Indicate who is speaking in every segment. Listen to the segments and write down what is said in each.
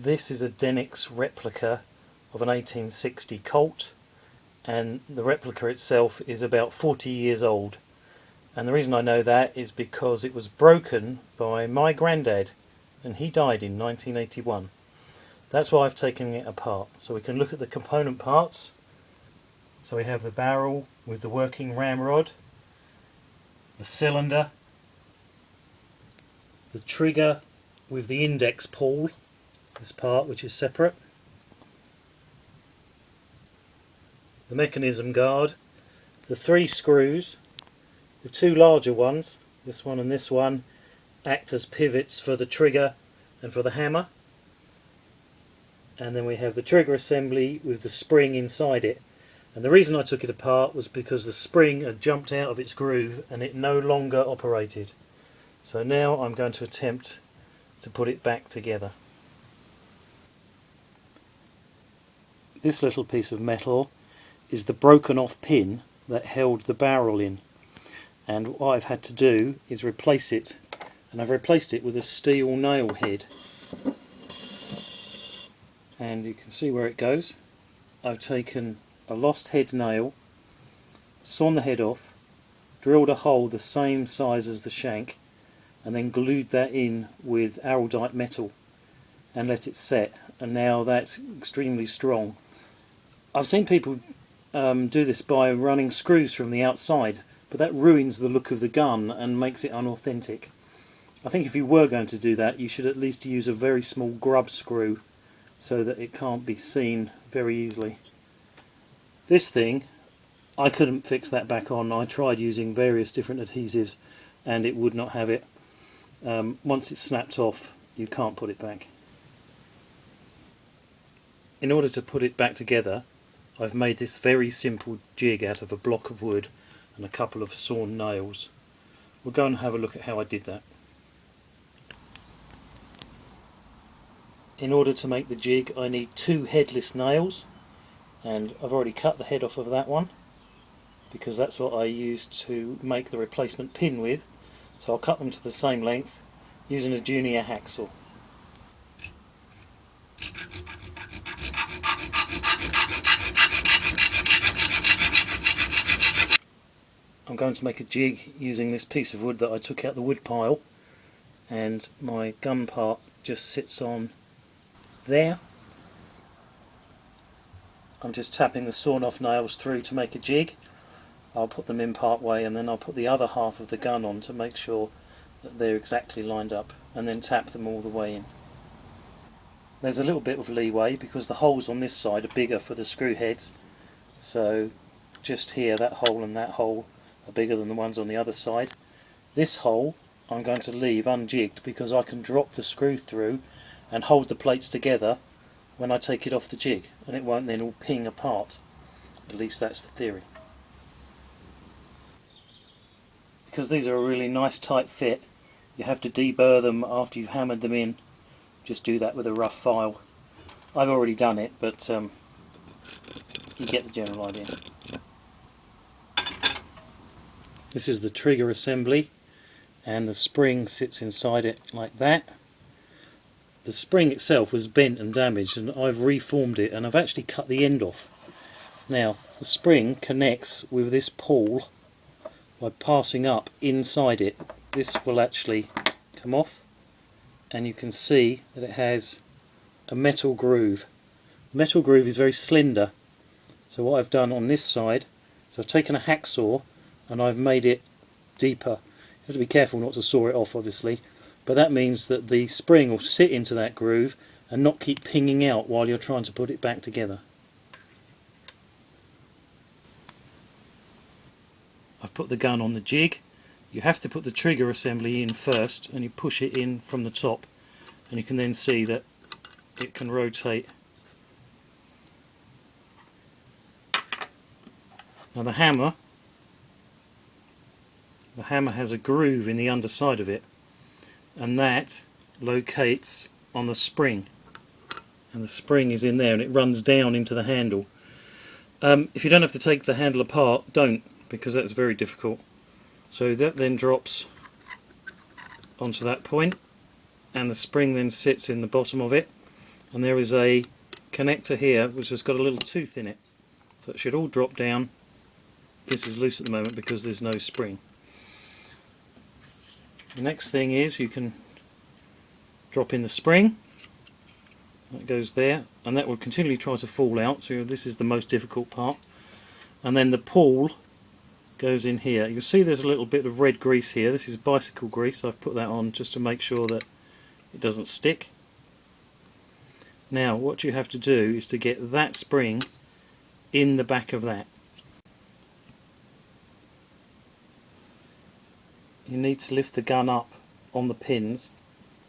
Speaker 1: This is a Denix replica of an 1860 Colt, and the replica itself is about 40 years old. And the reason I know that is because it was broken by my granddad, and he died in 1981. That's why I've taken it apart, so we can look at the component parts. So we have the barrel with the working ramrod, the cylinder, the trigger with the index pawl, this part which is separate, the mechanism guard, the 3 screws, the 2 larger ones, this one and this one, act as pivots for the trigger and for the hammer. And then we have the trigger assembly with the spring inside it. And the reason I took it apart was because the spring had jumped out of its groove and it no longer operated. So now I'm going to attempt to put it back together. This little piece of metal is the broken off pin that held the barrel in, and what I've had to do is replace it, and I've replaced it with a steel nail head, and you can see where it goes. I've taken a lost head nail, sawn the head off, drilled a hole the same size as the shank, and then glued that in with araldite metal and let it set, and now that's extremely strong. I've seen people do this by running screws from the outside, but that ruins the look of the gun and makes it unauthentic. I think if you were going to do that, you should at least use a very small grub screw so that it can't be seen very easily. This thing, I couldn't fix that back on. I tried using various different adhesives and it would not have it. Once it's snapped off, you can't put it back. In order to put it back together, I've made this very simple jig out of a block of wood and a couple of sawn nails. We'll go and have a look at how I did that. In order to make the jig, I need 2 headless nails, and I've already cut the head off of that one because that's what I used to make the replacement pin with. So I'll cut them to the same length using a junior hacksaw. I'm going to make a jig using this piece of wood that I took out the wood pile, and my gun part just sits on there. I'm just tapping the sawn off nails through to make a jig. I'll put them in part way and then I'll put the other half of the gun on to make sure that they're exactly lined up, and then tap them all the way in. There's a little bit of leeway because the holes on this side are bigger for the screw heads, so just here, that hole and that hole are bigger than the ones on the other side. This hole I'm going to leave unjigged because I can drop the screw through and hold the plates together when I take it off the jig, and it won't then all ping apart. At least that's the theory. Because these are a really nice tight fit, you have to deburr them after you've hammered them in. Just do that with a rough file. I've already done it, but you get the general idea. This is the trigger assembly, and the spring sits inside it like that. The spring itself was bent and damaged, and I've reformed it, and I've actually cut the end off. Now, the spring connects with this pawl by passing up inside it. This will actually come off, and you can see that it has a metal groove. The metal groove is very slender, so what I've done on this side is I've taken a hacksaw and I've made it deeper. You have to be careful not to saw it off, obviously, but that means that the spring will sit into that groove and not keep pinging out while you're trying to put it back together. I've put the gun on the jig. You have to put the trigger assembly in first, and you push it in from the top, and you can then see that it can rotate. Now the hammer has a groove in the underside of it, and that locates on the spring, and the spring is in there and it runs down into the handle. If you don't have to take the handle apart, don't, because that's very difficult. So that then drops onto that point, and the spring then sits in the bottom of it, and there is a connector here which has got a little tooth in it, so it should all drop down. This is loose at the moment because there's no spring. The next thing is you can drop in the spring. That goes there, and that will continually try to fall out, so this is the most difficult part. And then the pawl goes in here. You'll see there's a little bit of red grease here. This is bicycle grease. I've put that on just to make sure that it doesn't stick. Now what you have to do is to get that spring in the back of that. You need to lift the gun up on the pins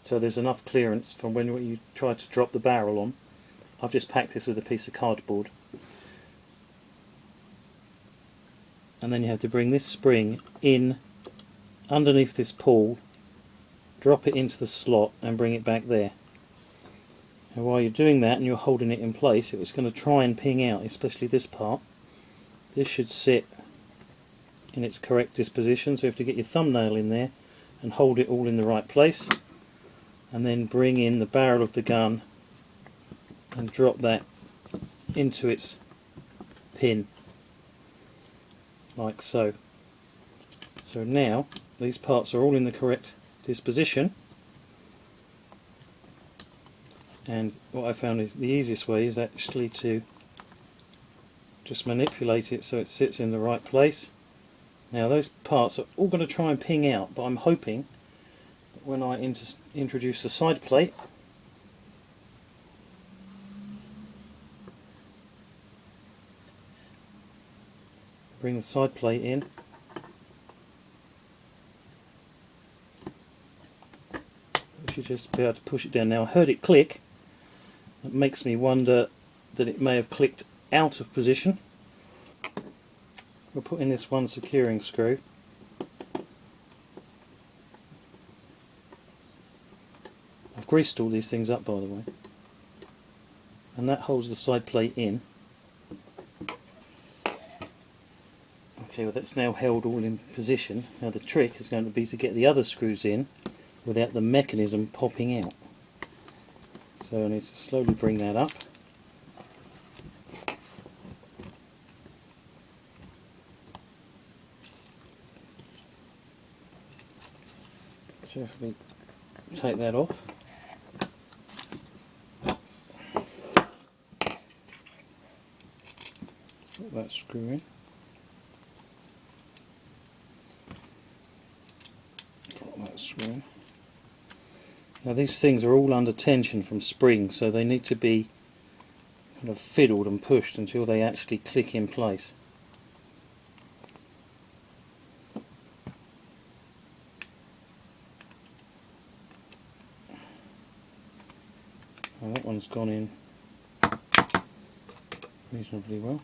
Speaker 1: so there's enough clearance from when you try to drop the barrel on. I've just packed this with a piece of cardboard. And then you have to bring this spring in underneath this pawl, drop it into the slot and bring it back there. And while you're doing that and you're holding it in place, it's going to try and ping out, especially this part. This should sit in its correct disposition, so you have to get your thumbnail in there and hold it all in the right place, and then bring in the barrel of the gun and drop that into its pin, like so. So now these parts are all in the correct disposition, and what I found is the easiest way is actually to just manipulate it so it sits in the right place. Now those parts are all going to try and ping out, but I'm hoping that when I introduce the side plate, bring the side plate in, you should just be able to push it down. Now I heard it click. It makes me wonder that it may have clicked out of position. We'll put in this one securing screw. I've greased all these things up, by the way, and that holds the side plate in. Okay, well that's now held all in position. Now the trick is going to be to get the other screws in without the mechanism popping out. So I need to slowly bring that up. So if we take that off, put that screw in, put that screw in. Now these things are all under tension from springs, so they need to be kind of fiddled and pushed until they actually click in place. Now that one's gone in reasonably well.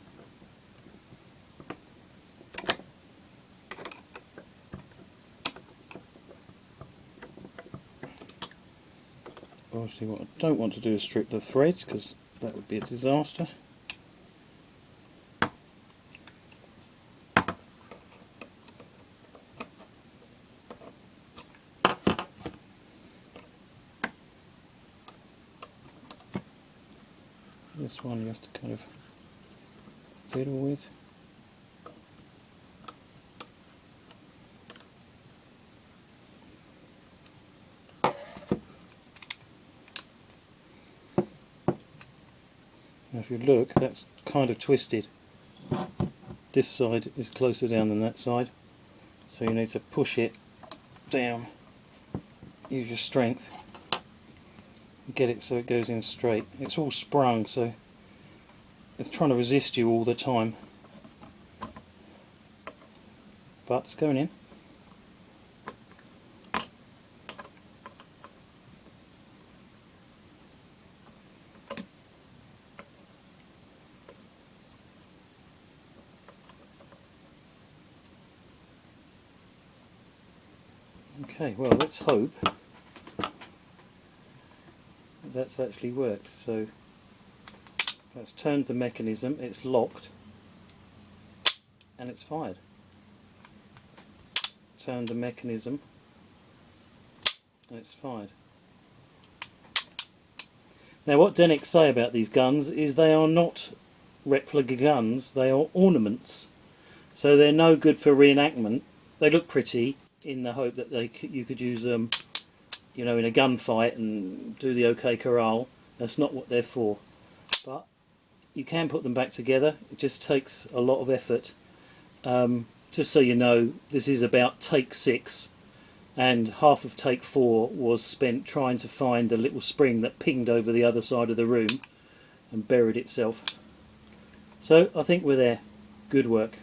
Speaker 1: Obviously what I don't want to do is strip the threads, because that would be a disaster. This one you have to kind of fiddle with. Now if you look, that's kind of twisted. This side is closer down than that side, so you need to push it down, use your strength, get it so it goes in straight. It's all sprung, so it's trying to resist you all the time, but it's going in. Okay, well let's hope that's actually worked. So that's turned the mechanism, it's locked, and it's fired. Turned the mechanism and it's fired. Now what Denix say about these guns is they are not replica guns, they are ornaments. So they're no good for reenactment. They look pretty in the hope that you could use them, you know, in a gunfight and do the OK Corral. That's not what they're for. But you can put them back together. It just takes a lot of effort. Just so you know, this is about take 6, and half of take 4 was spent trying to find the little spring that pinged over the other side of the room and buried itself. So I think we're there. Good work.